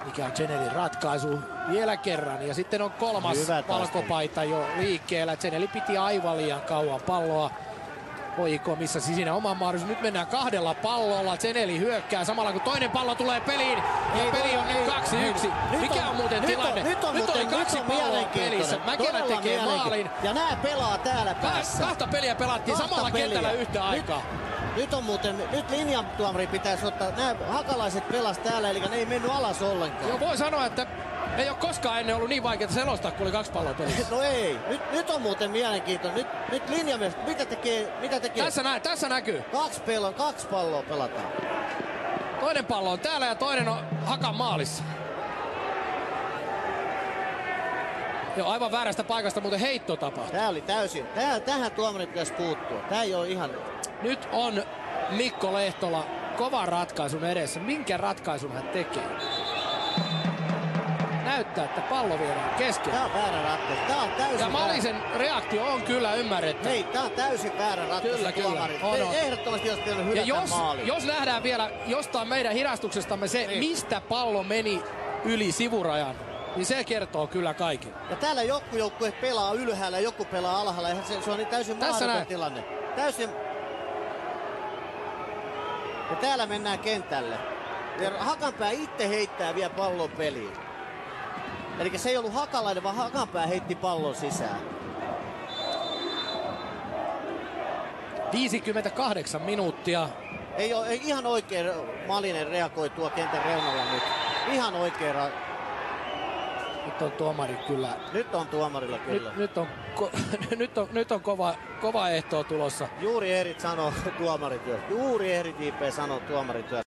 Mikä on Cenelin ratkaisu vielä kerran. Ja sitten on kolmas valkopaita jo liikkeellä. Ceneli piti aivan liian kauan palloa. HJK missä siinä oman mahdollisuus. Nyt mennään kahdella pallolla. Ceneli hyökkää samalla kun toinen pallo tulee peliin. Ja peli on nyt 2-1. Mikä on muuten tilanne? Nyt oli kaksi palloa pelissä. Mäkelä tekee maalin. Ja nää pelaa täällä päässä. Kahta peliä pelattiin samalla kentällä yhtä aikaa. Nyt on muuten, nyt linjatuomari pitäisi ottaa, nämä hakalaiset pelas täällä, eli ne ei mennyt alas ollenkaan. Joo, voi sanoa, että ei ole koskaan ennen ollut niin vaikeaa selostaa, kun oli kaksi palloa pelissä. No ei, nyt on muuten mielenkiintoinen. Nyt linjamies, mitä tekee? Tässä näkyy. Kaksi palloa pelataan. Toinen pallo on täällä ja toinen on Hakan maalissa. Joo, aivan väärästä paikasta, muuten heitto tapahtui. Tää oli täysin, tähän tuomarin pitäisi puuttua. Tää ei ole ihan... Nyt on Mikko Lehtola kovan ratkaisun edessä. Minkä ratkaisun hän tekee? Näyttää, että pallo viedään kesken. Tää on väärä ratkaisu. Tää on täysin ja Malisen reaktio on kyllä ymmärretty. Ei, tää on täysin väärä ratkaisu. Kyllä. On. Ehdottomasti olisi pitänyt hylätä maaliin. Jos nähdään vielä jostain meidän hidastuksestamme se, mistä pallo meni yli sivurajan, niin se kertoo kyllä kaiken. Ja täällä joku joukkue pelaa ylhäällä ja joku pelaa alhaalla. Ja se on niin täysin mahdoton tilanne. Täysin... Ja täällä mennään kentälle. Ja Hakanpää itse heittää vielä pallon peliin. Eli se ei ollut Hakalainen, vaan Hakanpää heitti pallon sisään. 58 minuuttia. Ei ihan oikein Malinen reagoi tuo kentän reunalla nyt. Ihan oikein Nyt on tuomari kyllä. Nyt on tuomarilla kyllä. Nyt on kova ehtoo tulossa. Juuri ehdit sanoo tuomarityö. Juuri ehdit JP sanoo tuomarityö.